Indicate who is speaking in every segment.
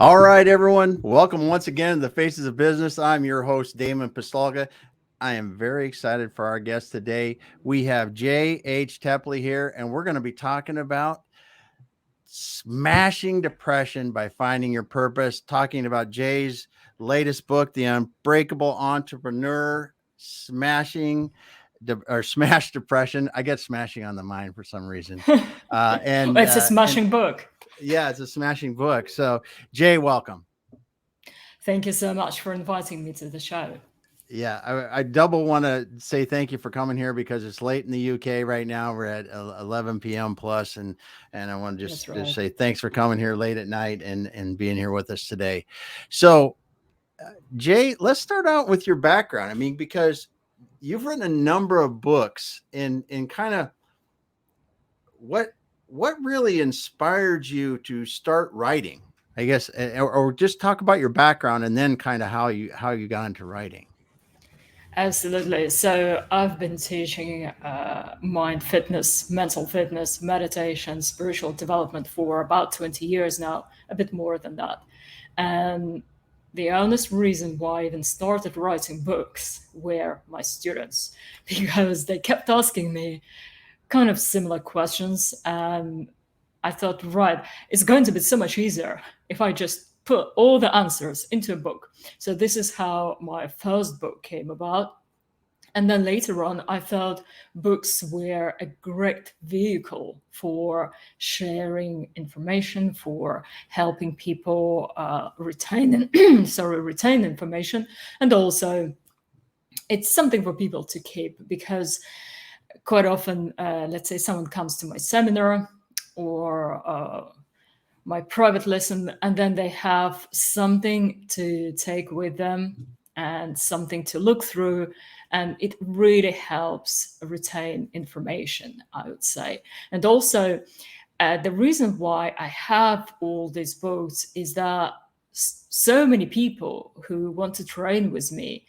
Speaker 1: All right, everyone. Welcome once again to the Faces of Business. I'm your host, Damon. I am very excited for our guest today. We have J.H. Tepley here, and we're going to be talking about smashing depression by finding your purpose, talking about Jay's latest book, The Unbreakable Entrepreneur, Smash Depression. I get smashing on the mind for some reason.
Speaker 2: It's a
Speaker 1: And
Speaker 2: smashing book.
Speaker 1: yeah, it's a smashing book. So, Jay, welcome.
Speaker 2: Thank you so much for inviting me to the show.
Speaker 1: Yeah, I double want to say thank you for coming here because it's late in the UK right now. We're at 11 p.m. plus, and I want to
Speaker 2: That's
Speaker 1: just
Speaker 2: right.
Speaker 1: say thanks for coming here late at night and being here with us today. So, Jay, let's start out with your background. I mean, because you've written a number of books in kind of what what really inspired you to start writing, I guess, or just talk about your background and then kind of how you got into writing.
Speaker 2: Absolutely. So I've been teaching mind fitness, mental fitness, meditation, spiritual development for about 20 years now, a bit more than that. And the honest reason why I even started writing books were my students, because they kept asking me kind of similar questions. And I thought, right, it's going to be so much easier if I just put all the answers into a book. So this is how my first book came about. And then later on, I felt books were a great vehicle for sharing information, for helping people retain, retain information, and also it's something for people to keep because quite often, let's say someone comes to my seminar or my private lesson, and then they have something to take with them and something to look through. And it really helps retain information, I would say. And also, the reason why I have all these books is that so many people who want to train with me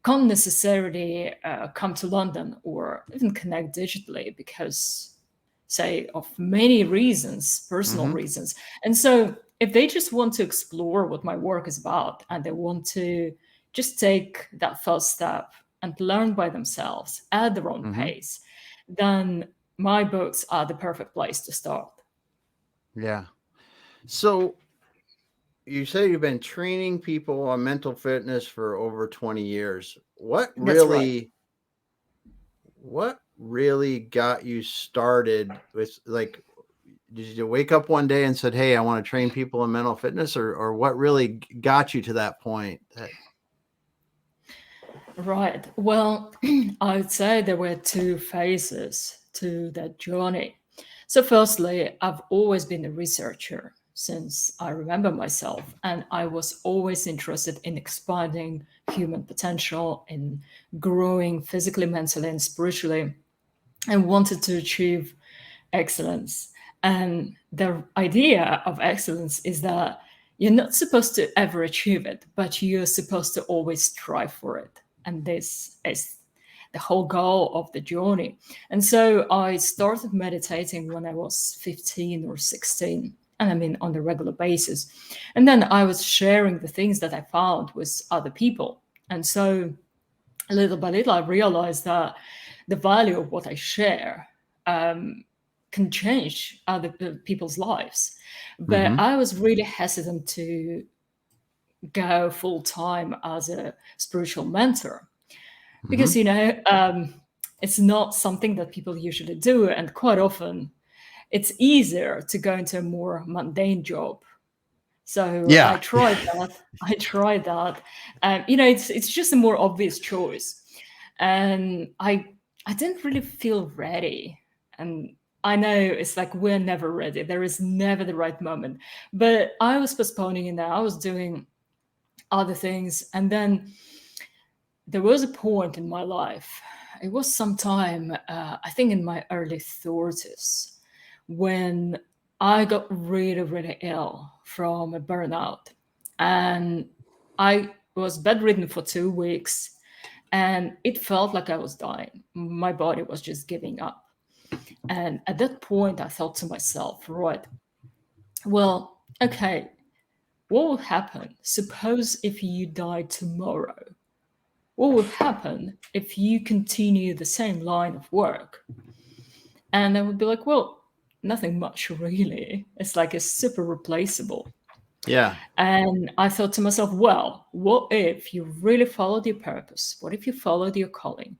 Speaker 2: can't necessarily come to London or even connect digitally because, say, of many reasons, personal
Speaker 1: Mm-hmm.
Speaker 2: reasons. And so, if they just want to explore what my work is about and they want to just take that first step and learn by themselves at their own
Speaker 1: Mm-hmm.
Speaker 2: pace, then my books are the perfect place to start.
Speaker 1: Yeah. So you say you've been training people on mental fitness for over 20 years.
Speaker 2: That's right.
Speaker 1: What really got you started with, like, did you wake up one day and said, "Hey, I want to train people in mental fitness," or what really got you to that point?
Speaker 2: Right. Well, I would say there were two phases to that journey. So, firstly, I've always been a researcher since I remember myself, and I was always interested in expanding human potential, in growing physically, mentally, and spiritually, and wanted to achieve excellence. And the idea of excellence is that you're not supposed to ever achieve it, but you're supposed to always strive for it. And this is the whole goal of the journey. And so I started meditating when I was 15 or 16. And I mean, on a regular basis. And then I was sharing the things that I found with other people. And so little by little, I realized that the value of what I share can change other people's lives. But
Speaker 1: Mm-hmm.
Speaker 2: I was really hesitant to go full time as a spiritual mentor
Speaker 1: Mm-hmm.
Speaker 2: because, it's not something that people usually do. And quite often, it's easier to go into a more mundane job. So I
Speaker 1: Yeah.
Speaker 2: tried that. I tried that. It's just a more obvious choice, and I didn't really feel ready. And I know it's like we're never ready. There is never the right moment. But I was postponing it. Now I was doing other things, and then there was a point in my life. It was sometime, I think, in my early 30s, when I got really, really ill from a burnout. And I was bedridden for 2 weeks, and it felt like I was dying. My body was just giving up. And at that point, I thought to myself, right, well, okay, what will happen? Suppose if you die tomorrow, what will happen if you continue the same line of work? And I would be like, well, nothing much really. It's like it's super replaceable.
Speaker 1: Yeah.
Speaker 2: And I thought to myself, well, what if you really followed your purpose? What if you followed your calling?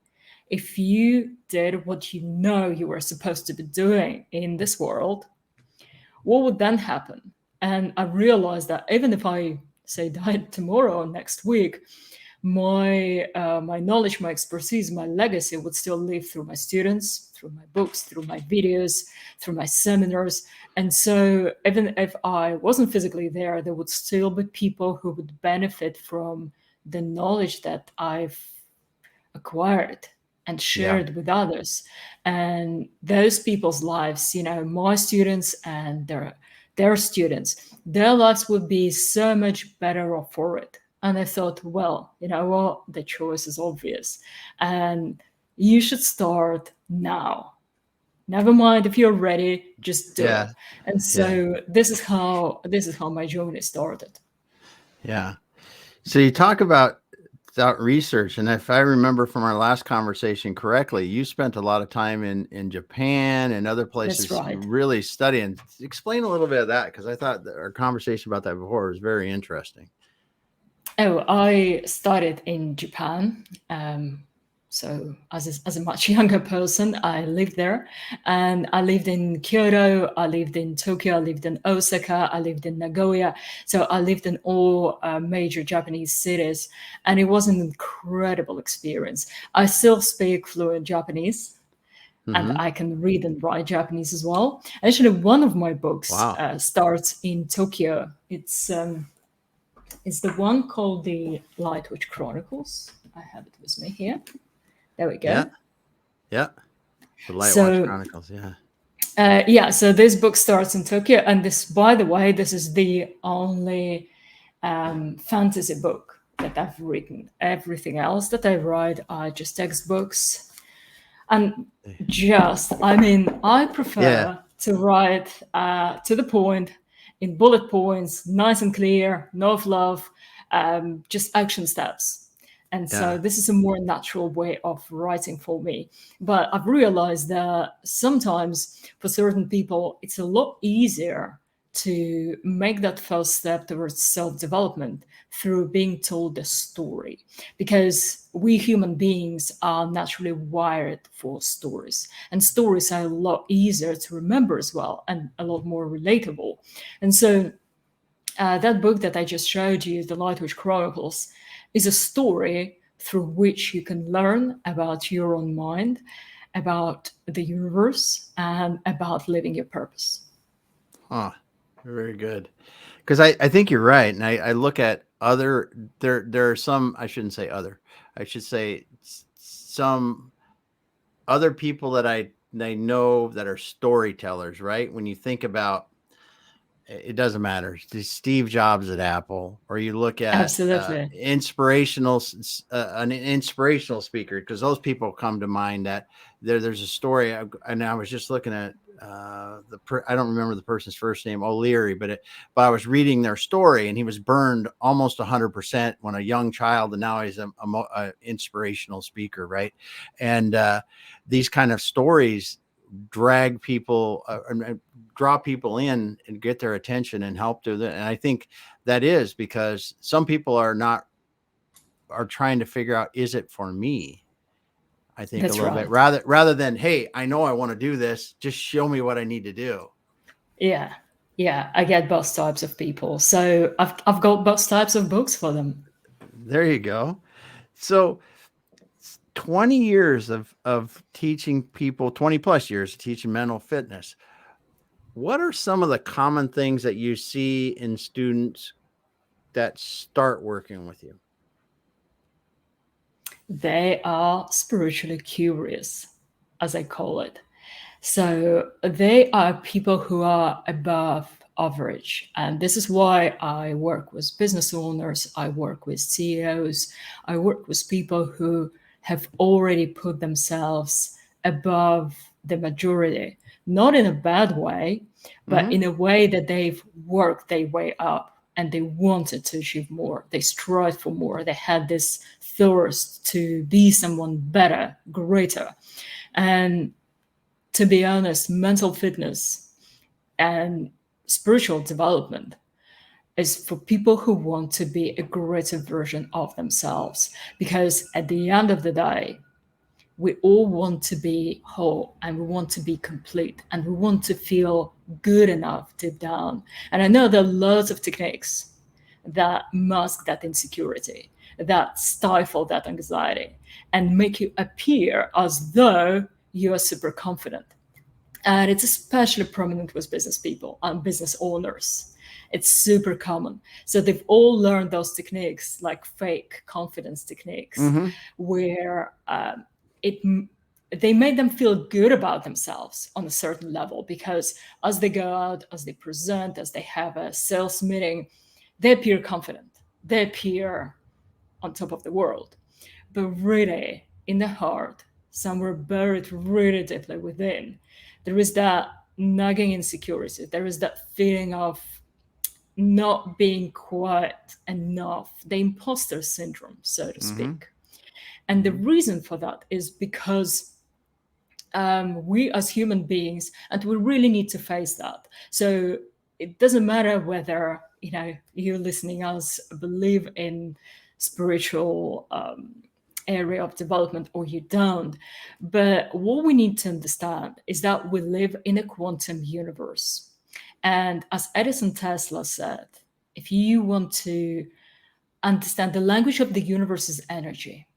Speaker 2: If you did what you know you were supposed to be doing in this world, what would then happen? And I realized that even if I say died tomorrow or next week, my knowledge, my expertise, my legacy would still live through my students, through my books, through my videos, through my seminars. And so even if I wasn't physically there, there would still be people who would benefit from the knowledge that I've acquired and
Speaker 1: Yeah.
Speaker 2: shared with others. And those people's lives, my students and their students, their lives would be so much better off for it. And I thought, well, you know what? The choice is obvious. And you should start now. Never mind if you're ready, just do it.
Speaker 1: Yeah.
Speaker 2: And
Speaker 1: Yeah.
Speaker 2: so this is how my journey started.
Speaker 1: Yeah. So you talk about research, and if I remember from our last conversation correctly, you spent a lot of time in Japan and other
Speaker 2: That's
Speaker 1: places
Speaker 2: right.
Speaker 1: really studying. Explain a little bit of that, because I thought that our conversation about that before was very interesting.
Speaker 2: Oh, I started in Japan. So as a much younger person, I lived there, and I lived in Kyoto, I lived in Tokyo, I lived in Osaka, I lived in Nagoya. So I lived in all major Japanese cities, and it was an incredible experience. I still speak fluent Japanese, and
Speaker 1: Mm-hmm.
Speaker 2: I can read and write Japanese as well. Actually, one of my books
Speaker 1: Wow.
Speaker 2: starts in Tokyo. It's the one called the Lightwitch Chronicles. I have it with me here. There we
Speaker 1: Yeah.
Speaker 2: go.
Speaker 1: Yeah. The Light Watch
Speaker 2: So,
Speaker 1: Chronicles. Yeah.
Speaker 2: so this book starts in Tokyo, and this, by the way, this is the only fantasy book that I've written. Everything else that I write are just textbooks, and I
Speaker 1: Yeah.
Speaker 2: prefer to write to the point, in bullet points, nice and clear, no fluff, just action steps. And so
Speaker 1: Yeah.
Speaker 2: this is a more natural way of writing for me. But I've realized that sometimes for certain people, it's a lot easier to make that first step towards self development through being told a story, because we human beings are naturally wired for stories, and stories are a lot easier to remember as well, and a lot more relatable. And so that book that I just showed you, The Lightwitch Chronicles, is a story through which you can learn about your own mind, about the universe, and about living your purpose.
Speaker 1: Huh. Very good. Because I think you're right. And I look at there are some, I shouldn't say other, I should say some other people that I know that are storytellers, right? When you think about, it doesn't matter, Steve Jobs at Apple, or you look at
Speaker 2: Absolutely.
Speaker 1: an inspirational speaker, because those people come to mind. That there's a story, and I was just looking at I don't remember the person's first name, O'Leary, but I was reading their story, and he was burned almost 100% when a young child, and now he's a inspirational speaker, right? And these kind of stories drag people and draw people in and get their attention and help to them. And I think that is because some people are trying to figure out, is it for me? I think a
Speaker 2: That's
Speaker 1: little bit,
Speaker 2: right.
Speaker 1: rather than, hey, I know I want to do this, just show me what I need to do.
Speaker 2: Yeah. Yeah. I get both types of people. So I've got both types of books for them.
Speaker 1: There you go. So 20 years of teaching people, 20 plus years of teaching mental fitness. What are some of the common things that you see in students that start working with you?
Speaker 2: They are spiritually curious, as I call it. So they are people who are above average. And this is why I work with business owners, I work with CEOs, I work with people who have already put themselves above the majority, not in a bad way, but
Speaker 1: Mm-hmm.
Speaker 2: in a way that they've worked their way up. and they wanted to achieve more. They strived for more. They had this thirst to be someone better, greater. And to be honest, mental fitness and spiritual development is for people who want to be a greater version of themselves. Because at the end of the day, we all want to be whole and we want to be complete and we want to feel good enough deep down. And I know there are lots of techniques that mask that insecurity, that stifle that anxiety, and make you appear as though you are super confident. And it's especially prominent with business people and business owners. It's super common. So they've all learned those techniques, like fake confidence techniques, where it they made them feel good about themselves on a certain level, because as they go out, as they present, as they have a sales meeting, they appear confident. They appear on top of the world. But really, in the heart, somewhere buried really deeply within, there is that nagging insecurity. There is that feeling of not being quite enough, the imposter syndrome, so to speak. And the reason for that is because we as human beings, and we really need to face that. So it doesn't matter whether you listening us believe in spiritual area of development or you don't, but what we need to understand is that we live in a quantum universe. And as Edison Tesla said, if you want to understand, the language of the universe is energy.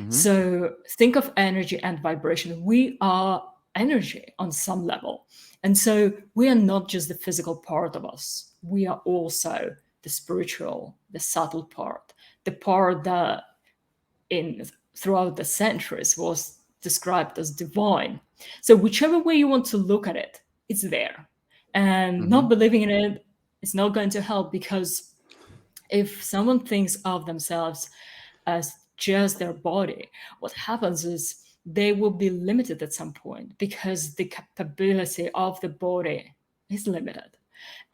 Speaker 2: So think of energy and vibration. We are energy on some level. And so we are not just the physical part of us. We are also the spiritual, the subtle part, the part that throughout the centuries was described as divine. So whichever way you want to look at it, it's there. And not believing in it is not going to help, because if someone thinks of themselves as just their body, what happens is they will be limited at some point, because the capability of the body is limited.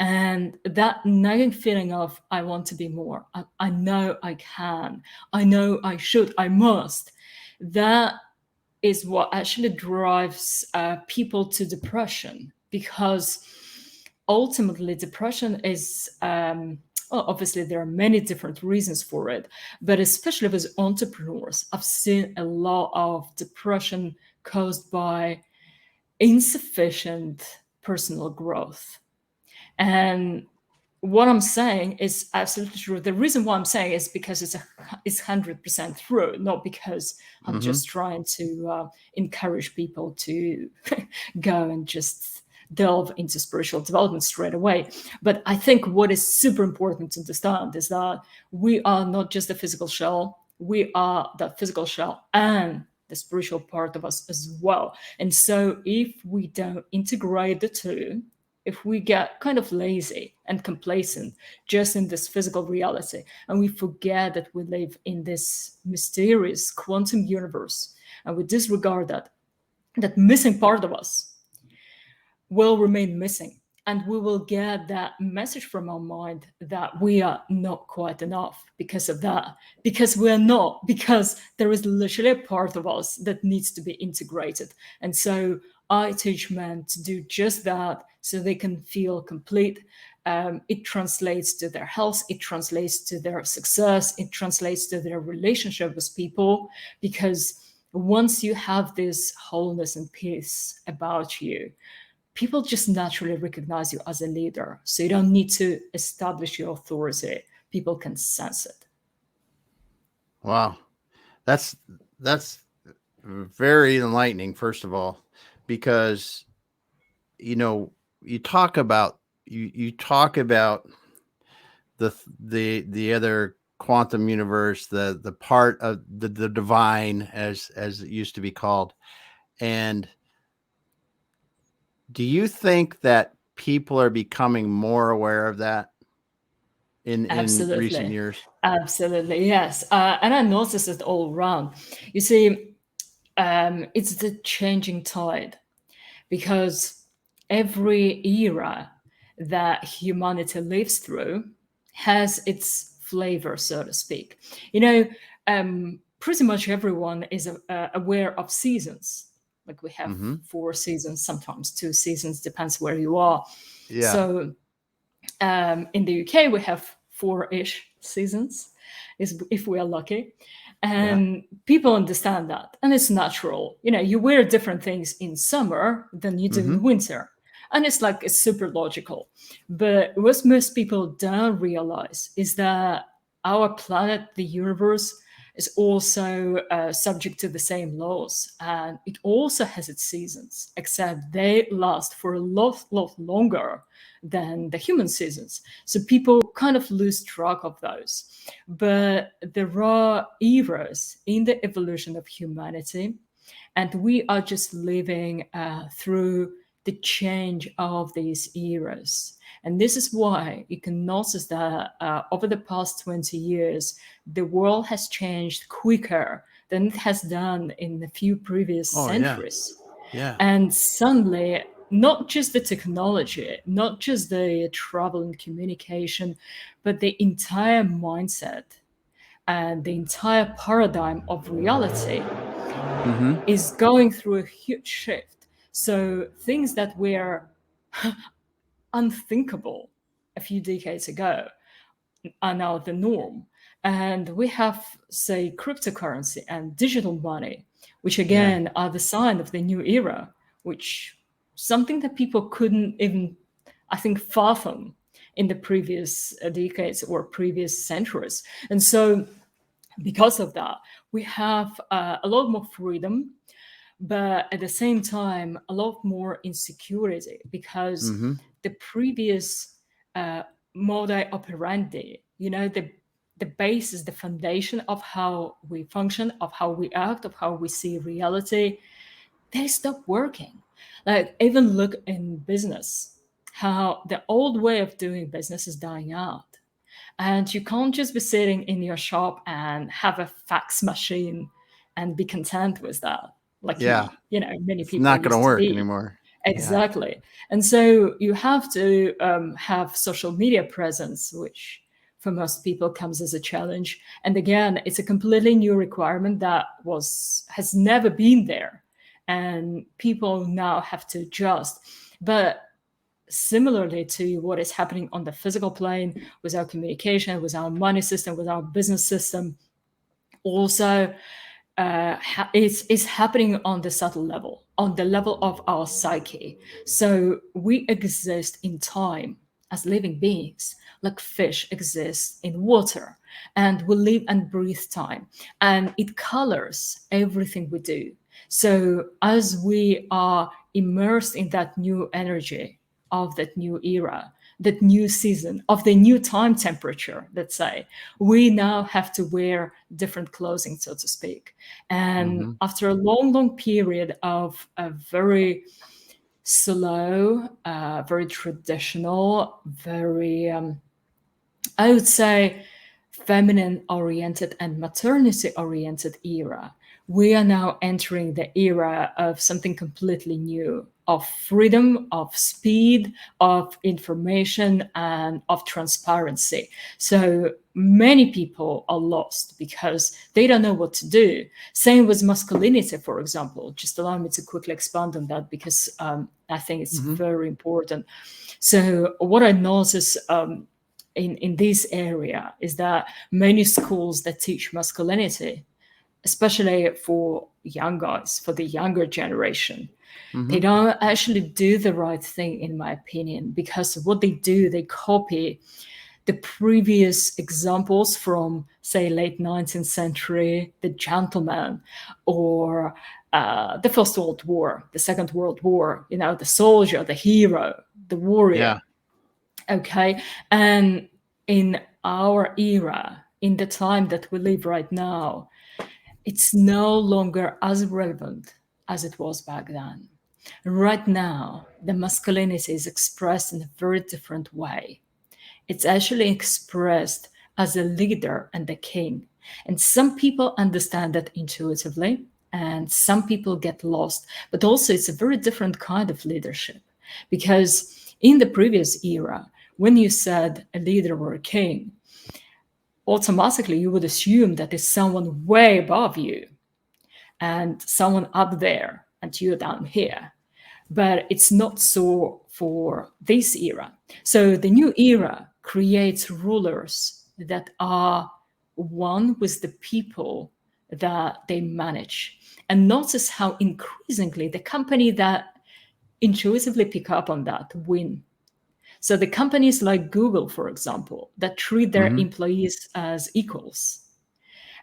Speaker 2: And that nagging feeling of, I want to be more, I know I can, I know I should, I must, that is what actually drives people to depression. Because ultimately, depression is, well, obviously, there are many different reasons for it, but especially with entrepreneurs, I've seen a lot of depression caused by insufficient personal growth. And what I'm saying is absolutely true. The reason why I'm saying is because it's 100% true, not because I'm just trying to encourage people to go and just delve into spiritual development straight away. But I think what is super important to understand is that we are not just the physical shell, we are the physical shell and the spiritual part of us as well. And so if we don't integrate the two, if we get kind of lazy and complacent just in this physical reality, and we forget that we live in this mysterious quantum universe, and we disregard that missing part of us will remain missing. And we will get that message from our mind that we are not quite enough because of that. Because we're not, because there is literally a part of us that needs to be integrated. And so I teach men to do just that so they can feel complete. It translates to their health, it translates to their success, it translates to their relationship with people. Because once you have this wholeness and peace about you, people just naturally recognize you as a leader. So you don't need to establish your authority. People can sense it.
Speaker 1: Wow. That's very enlightening, first of all, because you talk about the other quantum universe, the part of the divine, as it used to be called. And do you think that people are becoming more aware of that in recent years?
Speaker 2: Absolutely, yes. And I notice it all around. You see, it's the changing tide, because every era that humanity lives through, has its flavor, so to speak. Pretty much everyone is aware of seasons. Like we have
Speaker 1: Mm-hmm.
Speaker 2: 4 seasons, sometimes 2 seasons, depends where you are.
Speaker 1: Yeah.
Speaker 2: So in the UK, we have 4-ish seasons, if we are lucky.
Speaker 1: Yeah.
Speaker 2: And people understand that. And it's natural. You wear different things in summer than you do
Speaker 1: Mm-hmm.
Speaker 2: in winter. And it's super logical. But what most people don't realize is that our planet, the universe, is also subject to the same laws. And it also has its seasons, except they last for a lot longer than the human seasons. So people kind of lose track of those. But there are eras in the evolution of humanity, and we are just living through the change of these eras. And this is why you can notice that over the past 20 years, the world has changed quicker than it has done in a few previous
Speaker 1: Oh yeah.
Speaker 2: centuries.
Speaker 1: Yeah.
Speaker 2: And suddenly, not just the technology, not just the travel and communication, but the entire mindset and the entire paradigm of reality
Speaker 1: Mm-hmm.
Speaker 2: is going through a huge shift. So things that were unthinkable a few decades ago are now the norm. And we have, say, cryptocurrency and digital money, which
Speaker 1: Yeah.
Speaker 2: again are the sign of the new era, which something that people couldn't even, I think, fathom in the previous decades or previous centuries. And so, because of that, we have a lot more freedom, but at the same time, a lot more insecurity because
Speaker 1: Mm-hmm.
Speaker 2: the previous uh, modus operandi, the basis, the foundation of how we function, of how we act, of how we see reality, they stop working. Like, even look in business, how the old way of doing business is dying out. And you can't just be sitting in your shop and have a fax machine and be content with that, like
Speaker 1: Yeah.
Speaker 2: many
Speaker 1: It's
Speaker 2: people
Speaker 1: not going to
Speaker 2: used to
Speaker 1: work
Speaker 2: be.
Speaker 1: anymore. Yeah.
Speaker 2: Exactly. And so you have to have social media presence, which for most people comes as a challenge. And again, it's a completely new requirement that has never been there. And people now have to adjust. But similarly to what is happening on the physical plane with our communication, with our money system, with our business system, also it's happening on the subtle level, on the level of our psyche. So we exist in time as living beings, like fish exist in water, and we live and breathe time, and it colors everything we do. So as we are immersed in that new energy of that new era, that new season, of the new time temperature, let's say, we now have to wear different clothing, so to speak. And
Speaker 1: Mm-hmm.
Speaker 2: after a long period of a very slow, very traditional, very, I would say, feminine oriented and maternity oriented era, we are now entering the era of something completely new, of freedom, of speed, of information, and of transparency. So many people are lost because they don't know what to do. Same with masculinity, for example. Just allow me to quickly expand on that because I think it's
Speaker 1: Mm-hmm.
Speaker 2: very important. So what I notice in this area is that many schools that teach masculinity, especially for young guys, for the younger generation, they
Speaker 1: Mm-hmm.
Speaker 2: don't actually do the right thing, in my opinion, because what they do, they copy the previous examples from, say, late 19th century, the gentleman, or the First World War, the Second World War, the soldier, the hero, the
Speaker 1: Yeah.
Speaker 2: warrior. Okay. And in our era, in the time that we live right now, it's no longer as relevant as it was back then. Right now, the masculinity is expressed in a very different way. It's actually expressed as a leader and a king. And some people understand that intuitively, and some people get lost. But also, it's a very different kind of leadership because in the previous era, when you said a leader or a king, automatically you would assume that there's someone way above you and someone up there and you're down here. But it's not so for this era. So the new era creates rulers that are one with the people that they manage. And notice how increasingly the company that intuitively pick up on that win. So the companies like Google, for example, that treat their employees as equals,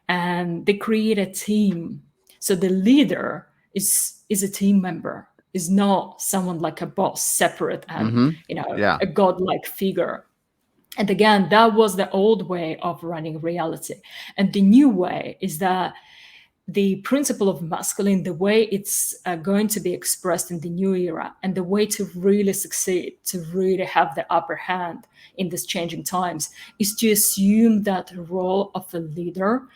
Speaker 2: and they create a team. So the leader is a team member, is not someone like a boss, separate and
Speaker 1: Yeah.
Speaker 2: a godlike figure. And again, that was the old way of running reality. And the new way is that the principle of masculine, the way it's going to be expressed in the new era, and the way to really succeed, to really have the upper hand in these changing times, is to assume that role of a leader,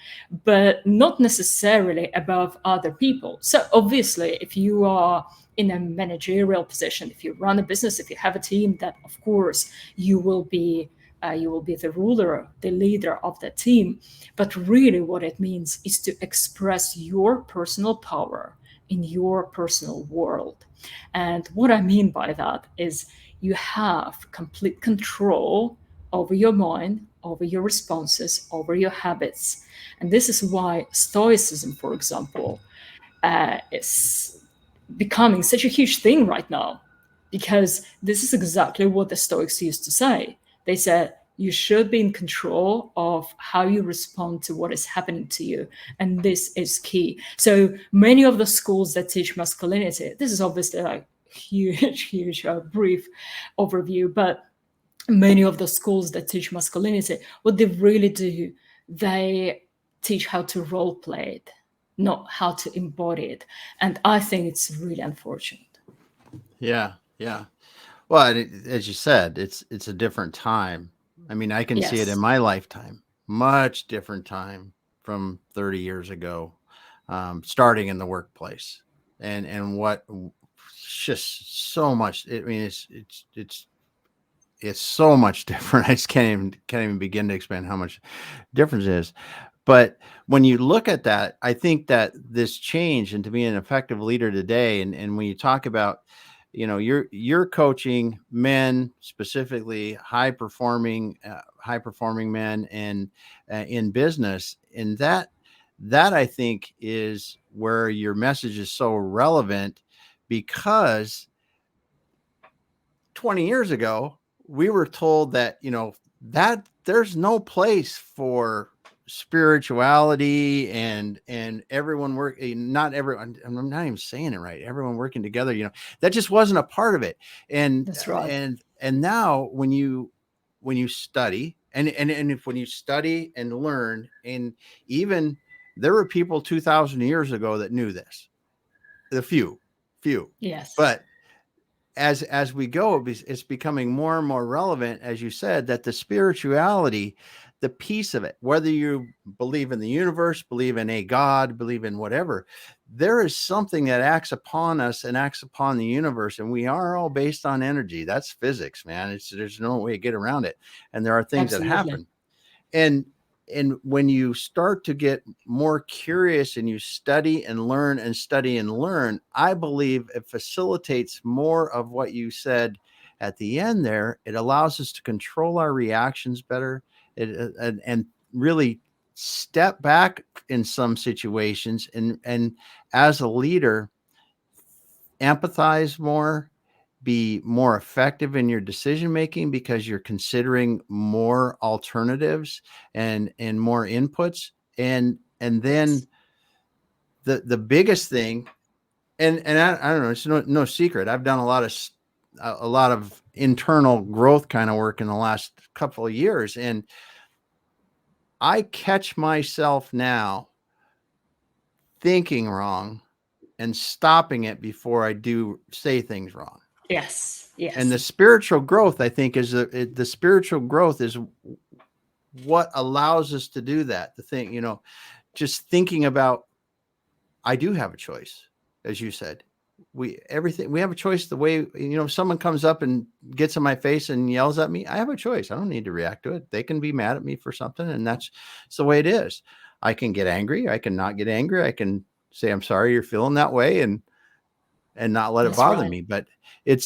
Speaker 2: but not necessarily above other people. So obviously, if you are in a managerial position, if you run a business, if you have a team, that of course you will be the ruler, the leader of the team. But really, what it means is to express your personal power in your personal world. And what I mean by that is you have complete control over your mind, over your responses, over your habits. And this is why Stoicism, for example, is becoming such a huge thing right now, because this is exactly what the Stoics used to say. They said you should be in control of how you respond to what is happening to you, and this is key. So many of the schools that teach masculinity, this is obviously like huge brief overview, but many of the schools that teach masculinity, what they really do, they teach how to role play it, not how to embody it. And I think it's really unfortunate.
Speaker 1: Yeah. Yeah. Well, as you said, it's a different time. I mean, I can see it in
Speaker 2: Yes,
Speaker 1: my lifetime, much different time from 30 years ago, starting in the workplace, and what just so much. I mean, it's so much different. I just can't even begin to explain how much difference it is. But when you look at that, I think that this change into being an effective leader today, and when you talk about, you're coaching men, specifically high performing men, and in business, and that I think is where your message is so relevant, because 20 years ago, we were told that, that there's no place for spirituality and everyone not everyone, I'm not even saying it right, everyone working together, that just wasn't a part of it. And
Speaker 2: that's right.
Speaker 1: and now when you study and if when you study and learn, and even there were people 2,000 years ago that knew this, the few,
Speaker 2: Yes,
Speaker 1: but as we go, it's becoming more and more relevant, as you said, that the spirituality, the piece of it, whether you believe in the universe, believe in a God, believe in whatever, there is something that acts upon us and acts upon the universe, and we are all based on energy. That's physics, man. There's no way to get around it, and there are things that
Speaker 2: absolutely.
Speaker 1: happen. And and when you start to get more curious and you study and learn and study and learn, I believe it facilitates more of what you said at the end there. It allows us to control our reactions better, and really step back in some situations, and as a leader, empathize more, be more effective in your decision making, because you're considering more alternatives and more inputs. And
Speaker 2: Yes,
Speaker 1: then the biggest thing, and I don't know, it's no secret, I've done a lot of internal growth kind of work in the last couple of years, and I catch myself now thinking wrong and stopping it before I do say things wrong.
Speaker 2: yes,
Speaker 1: And the
Speaker 2: yes,
Speaker 1: spiritual growth, I think, is the spiritual growth is what allows us to do that. The thing, just thinking about, I do have a choice, as you said. we have a choice. The way, if someone comes up and gets in my face and yells at me, I have a choice. I don't need to react to it. They can be mad at me for something, and it's the way it is. I can get angry. I can not get angry. I can say, I'm sorry you're feeling that way, and not let it
Speaker 2: That's
Speaker 1: bother
Speaker 2: right.
Speaker 1: me. But it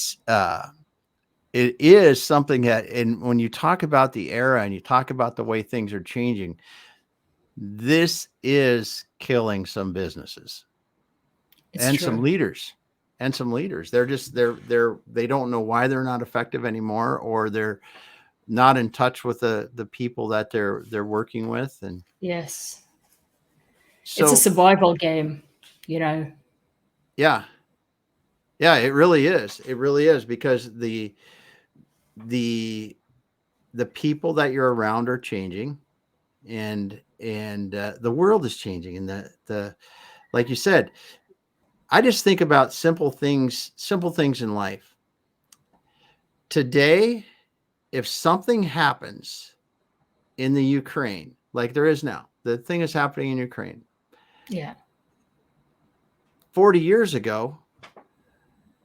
Speaker 1: is something that, and when you talk about the era and you talk about the way things are changing, this is killing some businesses
Speaker 2: It's
Speaker 1: and some
Speaker 2: true.
Speaker 1: leaders. They don't know why they're not effective anymore, or they're not in touch with the people that they're working with. And
Speaker 2: Yes. It's a
Speaker 1: so,
Speaker 2: survival game, you know.
Speaker 1: yeah, it really is. It really is, because the the people that you're around are changing, and the world is changing, and the like you said, I just think about simple things in life today. If something happens in the Ukraine, like there is now, the thing is happening in Ukraine,
Speaker 2: Yeah.
Speaker 1: 40 years ago,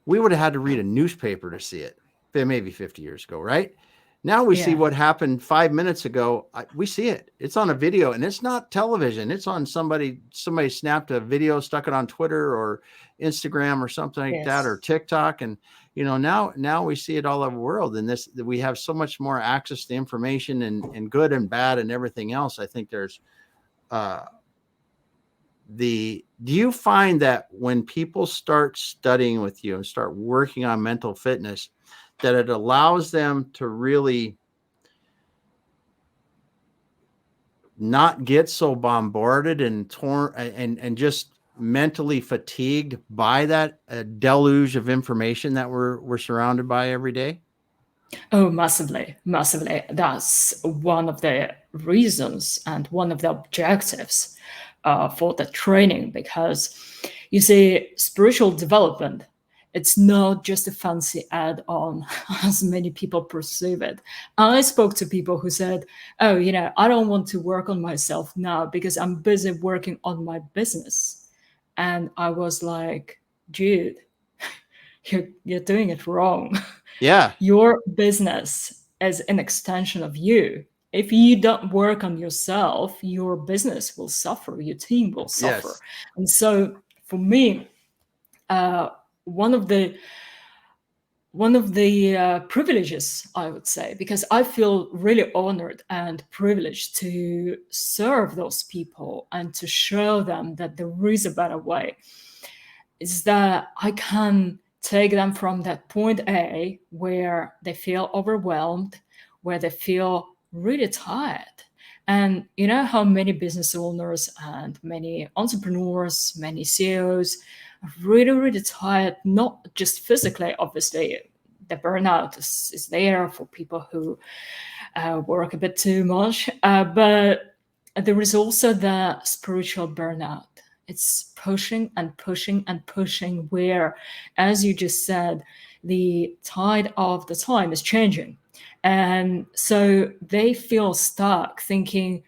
Speaker 1: we would have had to read a newspaper to see it. Maybe 50 years ago, right? Now we see
Speaker 2: Yeah.
Speaker 1: what happened 5 minutes ago. We see it. It's on a video, and it's not television. It's on somebody snapped a video, stuck it on Twitter or Instagram or something like that, or
Speaker 2: Yes.
Speaker 1: TikTok. And, now we see it all over the world. And we have so much more access to information, and good and bad and everything else. I think there's, uh, do you find that when people start studying with you and start working on mental fitness, that it allows them to really not get so bombarded and torn and just mentally fatigued by that deluge of information that we're surrounded by every day?
Speaker 2: Oh, massively, massively. That's one of the reasons and one of the objectives for the training, because you see, spiritual development, it's not just a fancy add-on as many people perceive it. I spoke to people who said, oh, I don't want to work on myself now because I'm busy working on my business. And I was like, dude, you're doing it wrong.
Speaker 1: Yeah.
Speaker 2: Your business is an extension of you. If you don't work on yourself, your business will suffer, your team will suffer.
Speaker 1: Yes.
Speaker 2: And so for me, uh, one of the privileges, I would say, because I feel really honored and privileged to serve those people and to show them that there is a better way, is that I can take them from that point A where they feel overwhelmed, where they feel really tired. And you know how many business owners and many entrepreneurs, many CEOs are really, really tired, not just physically, obviously. The burnout is there for people who work a bit too much, but there is also the spiritual burnout. It's pushing and pushing and pushing, where, as you just said, the tide of the time is changing. And so they feel stuck thinking,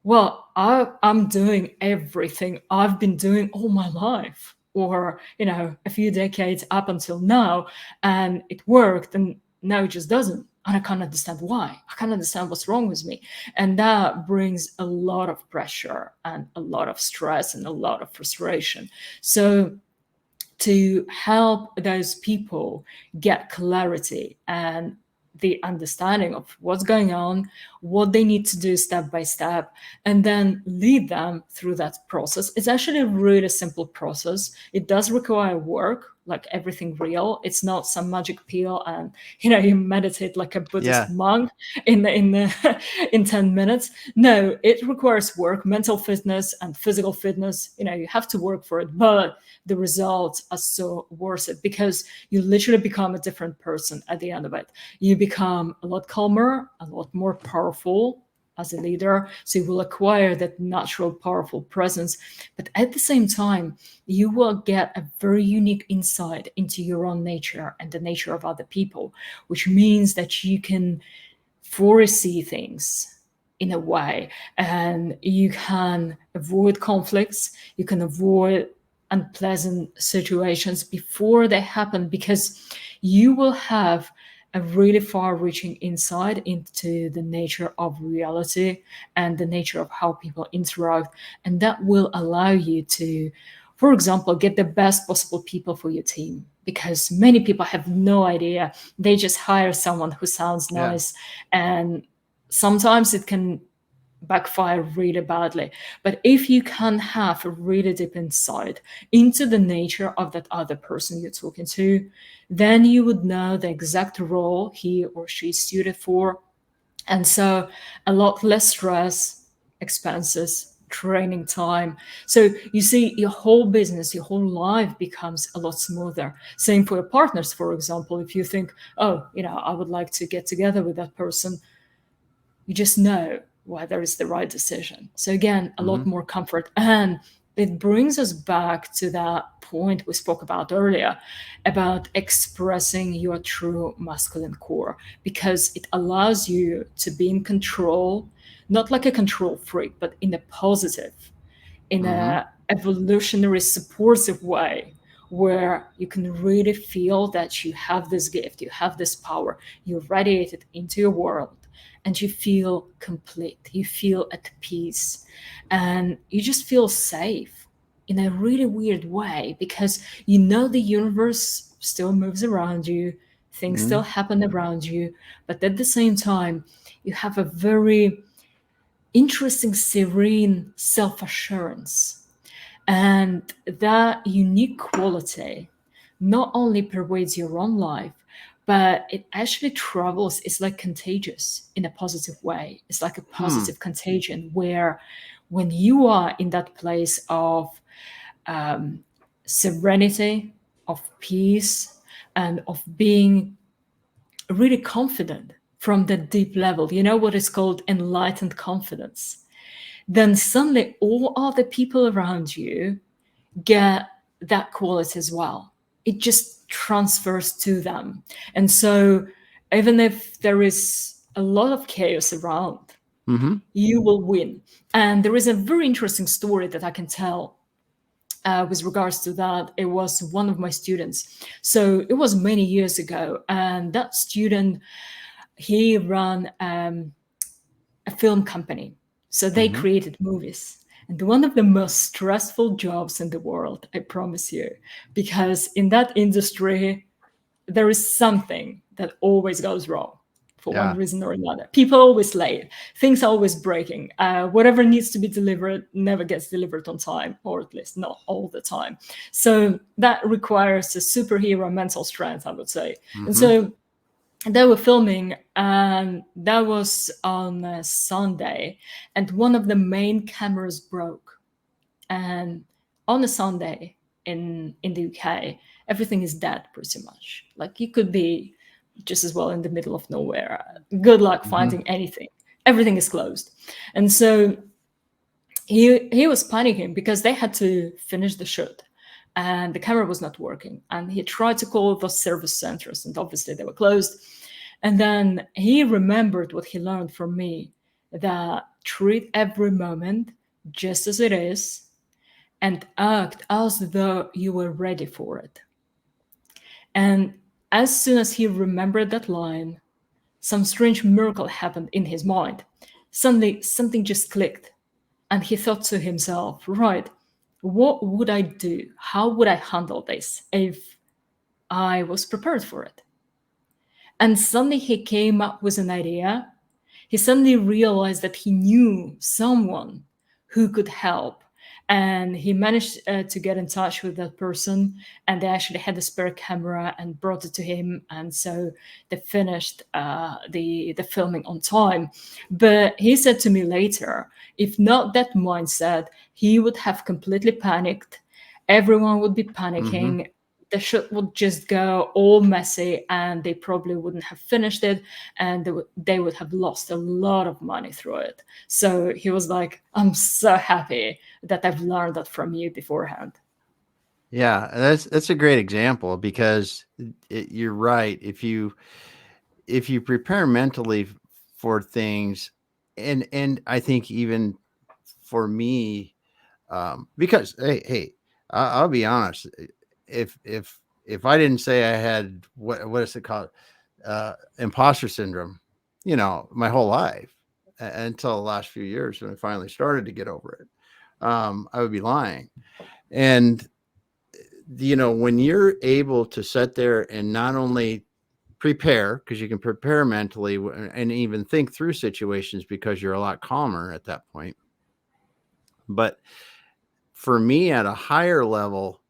Speaker 2: well, I'm doing everything I've been doing all my life, or, a few decades up until now, and it worked, and now it just doesn't. And I can't understand why. I can't understand what's wrong with me. And that brings a lot of pressure and a lot of stress and a lot of frustration. So, to help those people get clarity and the understanding of what's going on, what they need to do step by step, and then lead them through that process. It's actually a really simple process. It does require work, like everything real. It's not some magic pill and you meditate like a Buddhist
Speaker 1: Yeah.
Speaker 2: monk in 10 minutes. No, it requires work, mental fitness and physical fitness. You have to work for it, but the results are so worth it, because you literally become a different person at the end of it. You become a lot calmer, a lot more powerful as a leader. So you will acquire that natural, powerful presence. But at the same time, you will get a very unique insight into your own nature and the nature of other people, which means that you can foresee things in a way, and you can avoid conflicts, you can avoid unpleasant situations before they happen, because you will have a really far reaching insight into the nature of reality and the nature of how people interact. And that will allow you to, for example, get the best possible people for your team, because many people have no idea. They just hire someone who sounds
Speaker 1: Yeah.
Speaker 2: nice, and sometimes it can backfire really badly. But if you can have a really deep insight into the nature of that other person you're talking to, then you would know the exact role he or she is suited for. And so a lot less stress, expenses, training time. So you see, your whole business, your whole life becomes a lot smoother. Same for your partners, for example. If you think, oh, I would like to get together with that person, you just know whether it's the right decision. So again, a lot
Speaker 1: Mm-hmm.
Speaker 2: more comfort. And it brings us back to that point we spoke about earlier about expressing your true masculine core, because it allows you to be in control, not like a control freak, but in a positive, in
Speaker 1: Mm-hmm.
Speaker 2: a evolutionary supportive way, where you can really feel that you have this gift, you have this power, you radiate it into your world, and you feel complete, you feel at peace, and you just feel safe in a really weird way, because the universe still moves around you, things
Speaker 1: Mm-hmm.
Speaker 2: still happen around you, but at the same time, you have a very interesting, serene self assurance. And that unique quality not only pervades your own life, but it actually travels. It's like contagious in a positive way. It's like a
Speaker 1: Hmm.
Speaker 2: positive contagion where, when you are in that place of um, serenity, of peace, and of being really confident from the deep level, what is called enlightened confidence, then suddenly all other people around you get that quality as well. It just transfers to them. And so, even if there is a lot of chaos around,
Speaker 1: Mm-hmm.
Speaker 2: you will win. And there is a very interesting story that I can tell with regards to that. It was one of my students. So it was many years ago. And that student, he ran a film company. So they
Speaker 1: Mm-hmm.
Speaker 2: created movies. And one of the most stressful jobs in the world, I promise you, because in that industry, there is something that always goes wrong for one
Speaker 1: Yeah.
Speaker 2: reason or another. People are always late, things are always breaking. Whatever needs to be delivered never gets delivered on time, or at least not all the time. So that requires a superhero mental strength, I would say. And
Speaker 1: Mm-hmm.
Speaker 2: so they were filming, and that was on a Sunday, and one of the main cameras broke. And on a Sunday in the UK, everything is dead pretty much. Like, you could be just as well in the middle of nowhere. Good luck
Speaker 1: Mm-hmm.
Speaker 2: finding anything. Everything is closed. And so he was panicking because they had to finish the shoot and the camera was not working. And he tried to call the service centers, and obviously they were closed. And then he remembered what he learned from me, that treat every moment just as it is and act as though you were ready for it. And as soon as he remembered that line, some strange miracle happened in his mind. Suddenly, something just clicked, and he thought to himself, right, what would I do? How would I handle this if I was prepared for it? And suddenly he came up with an idea. He suddenly realized that he knew someone who could help. And he managed to get in touch with that person, and they actually had a spare camera and brought it to him. And so they finished the filming on time. But he said to me later, if not that mindset, he would have completely panicked. Everyone would be
Speaker 1: Mm-hmm.
Speaker 2: panicking. The shoot would just go all messy, and they probably wouldn't have finished it, and they would have lost a lot of money through it. So he was like, I'm so happy that I've learned that from you beforehand.
Speaker 1: Yeah, that's a great example because you're right. If you prepare mentally for things, and I think even for me, because hey, I'll be honest. If I didn't say I had what is it called, imposter syndrome, my whole life until the last few years when I finally started to get over it, I would be lying. And when you're able to sit there and not only prepare, because you can prepare mentally and even think through situations because you're a lot calmer at that point. But for me, at a higher level,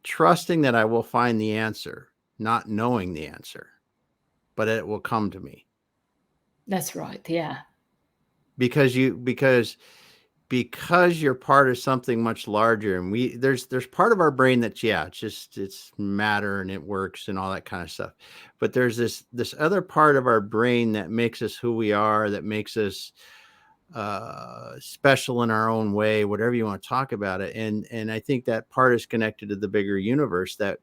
Speaker 1: trusting that I will find the answer, not knowing the answer, but it will come to me.
Speaker 2: That's right. Yeah.
Speaker 1: Because you're part of something much larger, and there's part of our brain that's it's matter and it works and all that kind of stuff, but there's this other part of our brain that makes us who we are, that makes us special in our own way, whatever you want to talk about it. And I think that part is connected to the bigger universe, that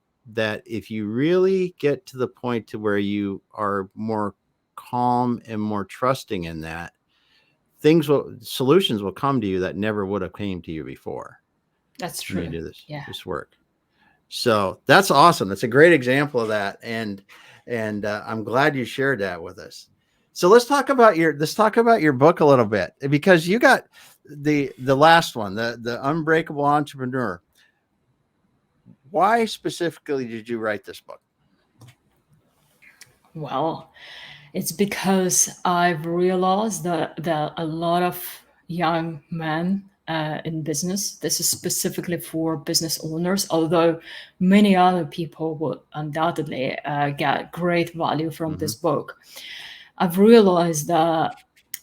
Speaker 1: if you really get to the point to where you are more calm and more trusting in that, solutions will come to you that never would have came to you before.
Speaker 2: That's
Speaker 1: When you
Speaker 2: true.
Speaker 1: do
Speaker 2: Yeah.
Speaker 1: this work. So that's awesome. That's a great example of that. And I'm glad you shared that with us. So let's talk about your book a little bit, because you got the last one, the Unbreakable Entrepreneur. Why specifically did you write this book?
Speaker 2: Well, it's because I've realized that a lot of young men in business, this is specifically for business owners, although many other people would undoubtedly get great value from
Speaker 1: Mm-hmm.
Speaker 2: this book. I've realized that,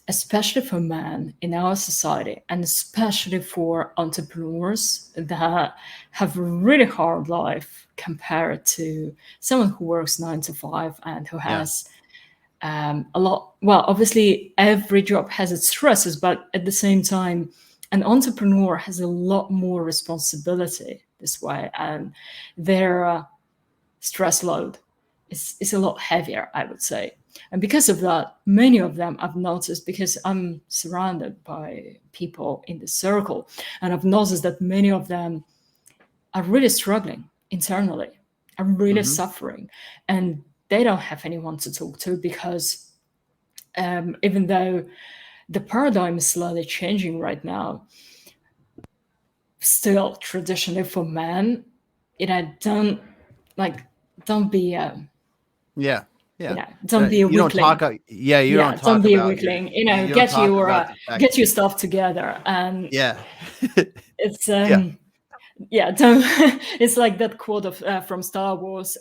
Speaker 2: especially for men in our society, and especially for entrepreneurs that have a really hard life compared to someone who works 9 to 5 and who
Speaker 1: Yeah.
Speaker 2: has a lot. Well, obviously, every job has its stresses, but at the same time, an entrepreneur has a lot more responsibility this way, and their stress load is a lot heavier, I would say. And because of that, many of them I've noticed, because I'm surrounded by people in the circle, and I've noticed that many of them are really struggling internally, are really
Speaker 1: Mm-hmm.
Speaker 2: suffering, and they don't have anyone to talk to, because even though the paradigm is slowly changing right now, still traditionally for men, don't like don't be
Speaker 1: Yeah. Yeah.
Speaker 2: don't be a
Speaker 1: You don't talk.
Speaker 2: weakling.
Speaker 1: You don't
Speaker 2: Yeah, don't
Speaker 1: talk
Speaker 2: be a
Speaker 1: about
Speaker 2: weakling.
Speaker 1: you don't
Speaker 2: Get
Speaker 1: talk
Speaker 2: your
Speaker 1: about the fact.
Speaker 2: get your stuff together, and
Speaker 1: Yeah.
Speaker 2: it's
Speaker 1: Yeah.
Speaker 2: yeah, don't. It's like that quote of from Star Wars: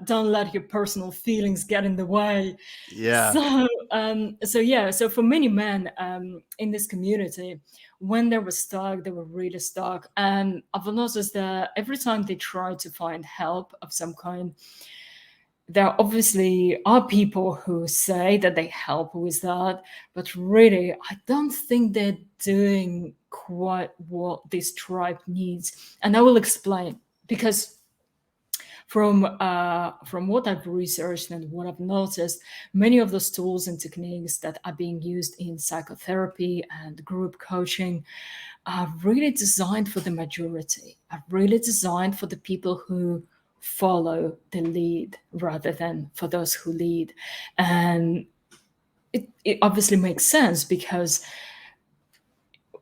Speaker 2: "Don't let your personal feelings get in the way."
Speaker 1: Yeah.
Speaker 2: So for many men in this community, when they were really stuck, and I've noticed that every time they try to find help of some kind, there obviously are people who say that they help with that, but really, I don't think they're doing quite what this tribe needs. And I will explain, because from what I've researched and what I've noticed, many of those tools and techniques that are being used in psychotherapy and group coaching are really designed for the majority, are really designed for the people who follow the lead rather than for those who lead. And it obviously makes sense, because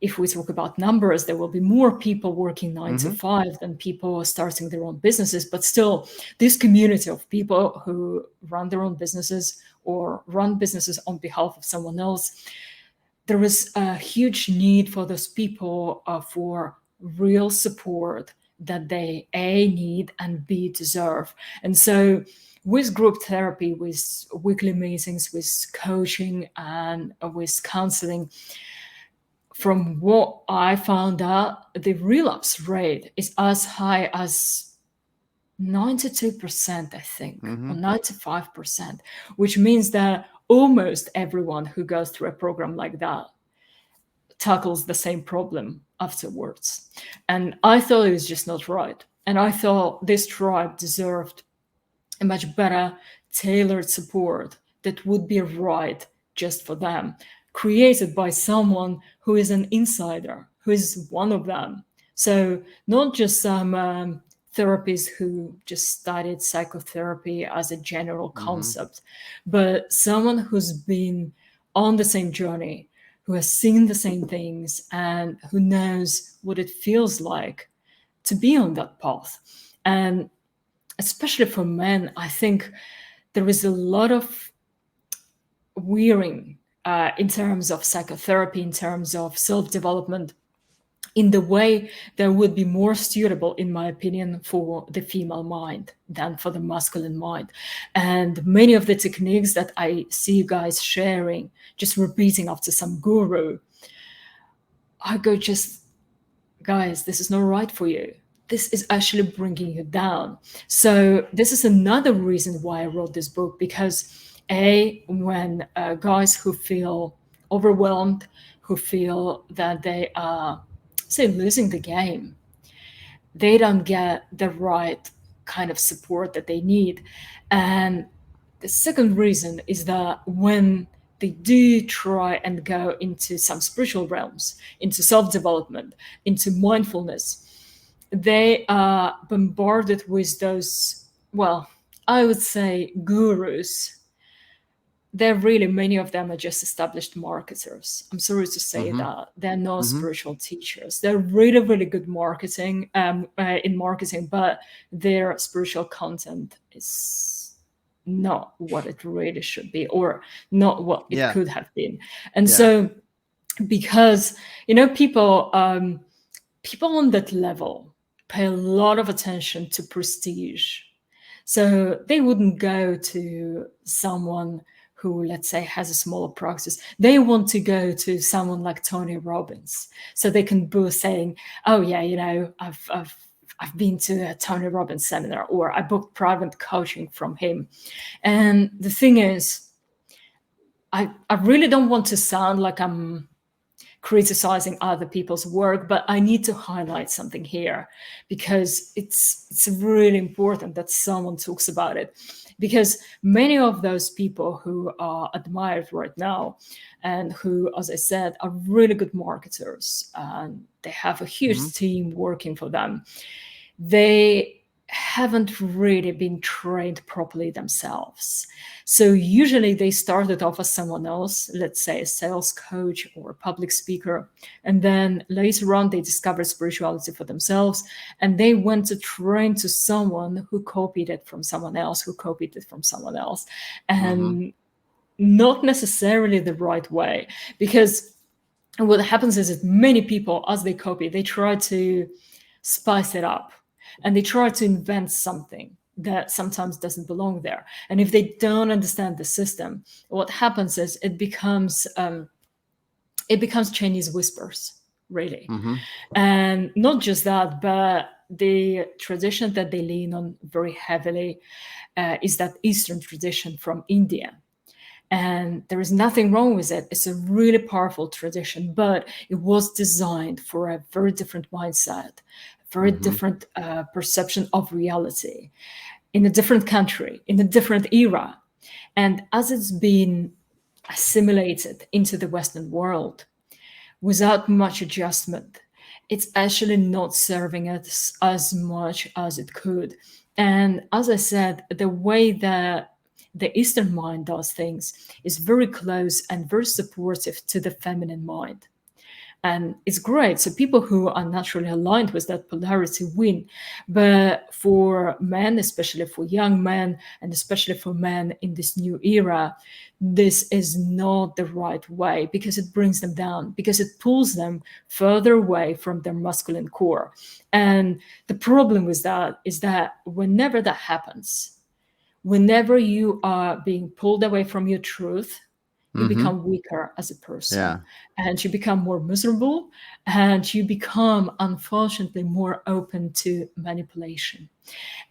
Speaker 2: if we talk about numbers, there will be more people working 9 to 5 than people starting their own businesses. But still, this community of people who run their own businesses or run businesses on behalf of someone else, there is a huge need for those people for real support that they A, need, and B, deserve. And so with group therapy, with weekly meetings, with coaching, and with counseling, from what I found out, the relapse rate is as high as 92%, I think,
Speaker 1: Mm-hmm.
Speaker 2: or 95%, which means that almost everyone who goes through a program like that tackles the same problem afterwards. And I thought it was just not right. And I thought this tribe deserved a much better tailored support that would be right just for them, created by someone who is an insider, who is one of them, So not just some therapists who just studied psychotherapy as a general
Speaker 1: Mm-hmm.
Speaker 2: concept, but someone who's been on the same journey, who has seen the same things, and who knows what it feels like to be on that path. And especially for men, I think there is a lot of wearing in terms of psychotherapy, in terms of self-development, in the way that would be more suitable, in my opinion, for the female mind than for the masculine mind. And many of the techniques that I see you guys sharing, just repeating after some guru, I go, just, guys, this is not right for you. This is actually bringing you down. So this is another reason why I wrote this book, because when guys who feel overwhelmed, who feel that they are, say, losing the game, they don't get the right kind of support that they need. And the second reason is that when they do try and go into some spiritual realms, into self-development, into mindfulness, they are bombarded with those, well, I would say gurus. They're really, many of them are just established marketers. I'm sorry to say
Speaker 1: Mm-hmm.
Speaker 2: that. They're not
Speaker 1: Mm-hmm.
Speaker 2: spiritual teachers. They're really, really good marketing in marketing, but their spiritual content is not what it really should be, or not what it
Speaker 1: Yeah.
Speaker 2: could have been. And
Speaker 1: Yeah.
Speaker 2: so, because people on that level pay a lot of attention to prestige. So they wouldn't go to someone who, let's say, has a smaller practice. They want to go to someone like Tony Robbins, so they can boast saying, "Oh yeah, I've been to a Tony Robbins seminar, or I booked private coaching from him." And the thing is, I really don't want to sound like I'm criticizing other people's work, but I need to highlight something here, because it's really important that someone talks about it, because many of those people who are admired right now, and who, as I said, are really good marketers, and they have a
Speaker 1: Mm-hmm.
Speaker 2: huge team working for them, they haven't really been trained properly themselves. So usually they started off as someone else, let's say a sales coach or a public speaker, and then later on they discovered spirituality for themselves, and they went to train to someone who copied it from someone else, who copied it from someone else,
Speaker 1: Mm-hmm.
Speaker 2: and not necessarily the right way. Because what happens is that many people, as they copy, they try to spice it up, and they try to invent something that sometimes doesn't belong there. And if they don't understand the system, what happens is it becomes Chinese whispers, really.
Speaker 1: Mm-hmm.
Speaker 2: And not just that, but the tradition that they lean on very heavily is that Eastern tradition from India. And there is nothing wrong with it. It's a really powerful tradition, but it was designed for a very different mindset, very
Speaker 1: Mm-hmm.
Speaker 2: different perception of reality, in a different country, in a different era. And as it's been assimilated into the Western world without much adjustment, it's actually not serving us as much as it could. And as I said, the way that the Eastern mind does things is very close and very supportive to the feminine mind. And it's great. So people who are naturally aligned with that polarity win. But for men, especially for young men, and especially for men in this new era, this is not the right way, because it brings them down, because it pulls them further away from their masculine core. And the problem with that is that whenever that happens, whenever you are being pulled away from your truth, you
Speaker 1: Mm-hmm.
Speaker 2: become weaker as a person,
Speaker 1: Yeah.
Speaker 2: and you become more miserable, and you become, unfortunately, more open to manipulation.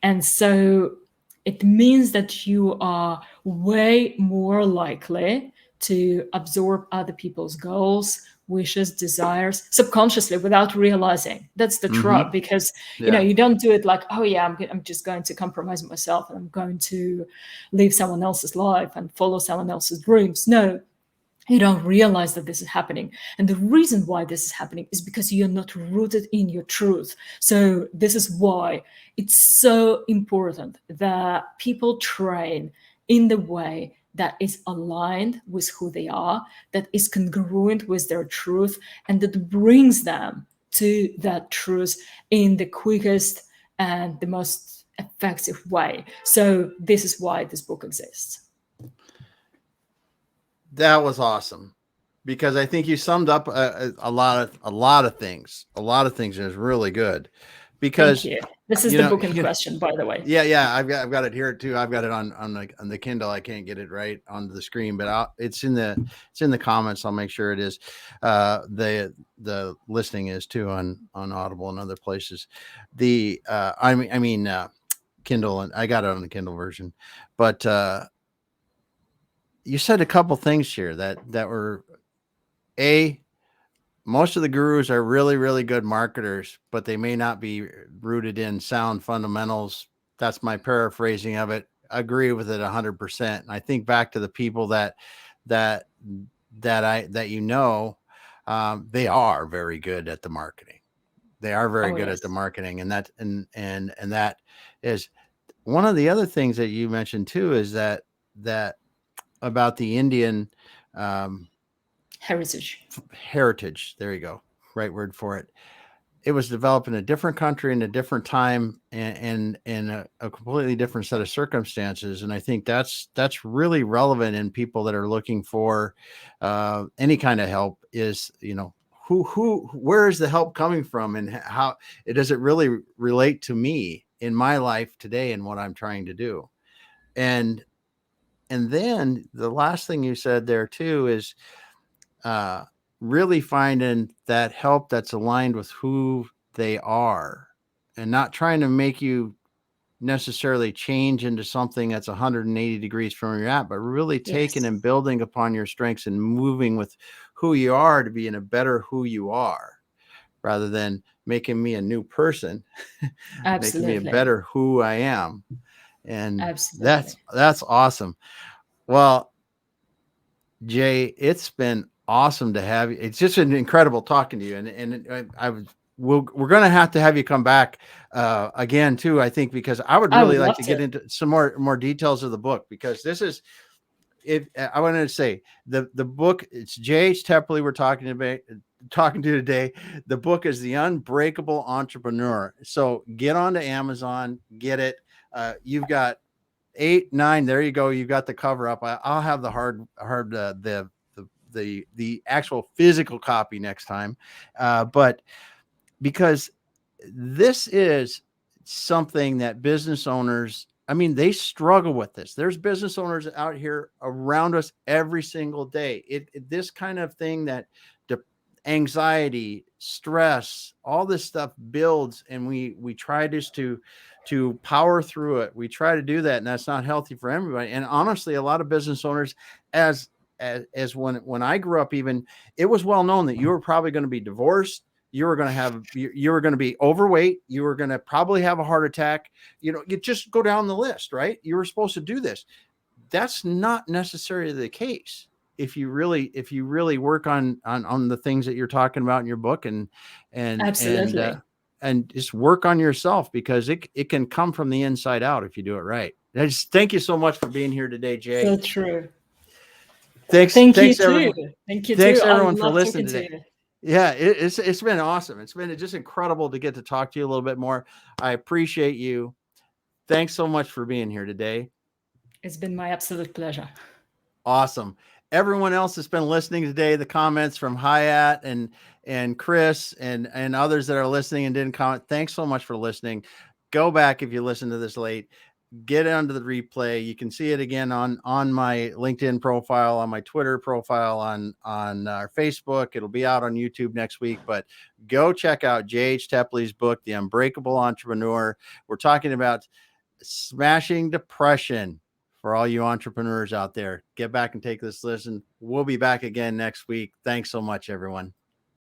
Speaker 2: And so it means that you are way more likely to absorb other people's goals, wishes, desires subconsciously without realizing. That's the
Speaker 1: Mm-hmm.
Speaker 2: trap, because
Speaker 1: Yeah.
Speaker 2: you don't do it like, oh yeah, I'm just going to compromise myself, and I'm going to live someone else's life and follow someone else's dreams. No, You don't realize that this is happening. And the reason why this is happening is because you're not rooted in your truth. So, this is why it's so important that people train in the way that is aligned with who they are, that is congruent with their truth, and that brings them to that truth in the quickest and the most effective way. So, this is why this book exists.
Speaker 1: That was awesome, because I think you summed up a lot of things. A lot of things is really good,
Speaker 2: Thank
Speaker 1: because
Speaker 2: you. This is the book in question, by the way.
Speaker 1: yeah, I've got it here too. I've got it on the Kindle. I can't get it right onto the screen, but it's in the comments. I'll make sure it is. The listing is too on Audible and other places. The I mean Kindle, and I got it on the Kindle version, but you said a couple things here that were most of the gurus are really, really good marketers, but they may not be rooted in sound fundamentals. That's my paraphrasing of it. I agree with it 100%. And I think back to the people that they are very good at the marketing. They are very
Speaker 2: Oh,
Speaker 1: good at the
Speaker 2: yes.
Speaker 1: marketing, and that is one of the other things that you mentioned too. Is that about the Indian um,
Speaker 2: Heritage.
Speaker 1: heritage. There you go. Right word for it. It was developed in a different country in a different time, and in a completely different set of circumstances. And I think that's really relevant in people that are looking for any kind of help. Is where is the help coming from, and how does it really relate to me in my life today and what I'm trying to do. And and then the last thing you said there too is uh, really finding that help that's aligned with who they are, and not trying to make you necessarily change into something that's 180 degrees from where you're at, but really taking
Speaker 2: Yes,
Speaker 1: and building upon your strengths and moving with who you are to be in a better who you are, rather than making me a new person, making me a
Speaker 2: absolutely.
Speaker 1: better who I am. And
Speaker 2: Absolutely.
Speaker 1: that's awesome. Well, Jay, it's been awesome to have you. It's just been incredible talking to you, and we're going to have you come back again too. I think, because I would
Speaker 2: I
Speaker 1: really
Speaker 2: would
Speaker 1: like
Speaker 2: love
Speaker 1: to
Speaker 2: to.
Speaker 1: get into some more details of the book, because this is, if I wanted to say, the book, it's J.H. Tepley we're talking to today. The book is The Unbreakable Entrepreneur. So get onto Amazon, get it. You've got 8, 9. There you go. You got the cover up. I'll have the the actual physical copy next time. But because this is something that business owners, I mean, they struggle with this. There's business owners out here around us every single day. This kind of thing, that de- anxiety, stress, all this stuff builds, and we try just to power through it. We try to do that, and that's not healthy for everybody. And honestly, a lot of business owners, as as when I grew up, even, it was well known that you were probably going to be divorced, you were going to have you were going to be overweight, you were going to probably have a heart attack. You just go down the list, right? You were supposed to do this. That's not necessarily the case. If you really work on the things that you're talking about in your book, and and uh,
Speaker 2: Absolutely.
Speaker 1: and just work on yourself, because it can come from the inside out if you do it right. I just thank you so much for being here today, Jay.
Speaker 2: So true.
Speaker 1: Thanks,
Speaker 2: Thank you
Speaker 1: thanks
Speaker 2: too.
Speaker 1: everyone.
Speaker 2: Thank you too.
Speaker 1: Thanks
Speaker 2: I
Speaker 1: everyone for
Speaker 2: love
Speaker 1: listening
Speaker 2: talking to
Speaker 1: today.
Speaker 2: you.
Speaker 1: Yeah, it's been awesome. It's been just incredible to get to talk to you a little bit more. I appreciate you. Thanks so much for being here today.
Speaker 2: It's been my absolute pleasure.
Speaker 1: Awesome. Everyone else that's been listening today, the comments from Hayat and Chris and others that are listening and didn't comment, thanks so much for listening. Go back if you listen to this late. Get it onto the replay. You can see it again on my LinkedIn profile, on my Twitter profile, on our Facebook. It'll be out on YouTube next week. But go check out J.H. Tepley's book, The Unbreakable Entrepreneur. We're talking about smashing depression for all you entrepreneurs out there. Get back and take this listen. We'll be back again next week. Thanks so much, everyone.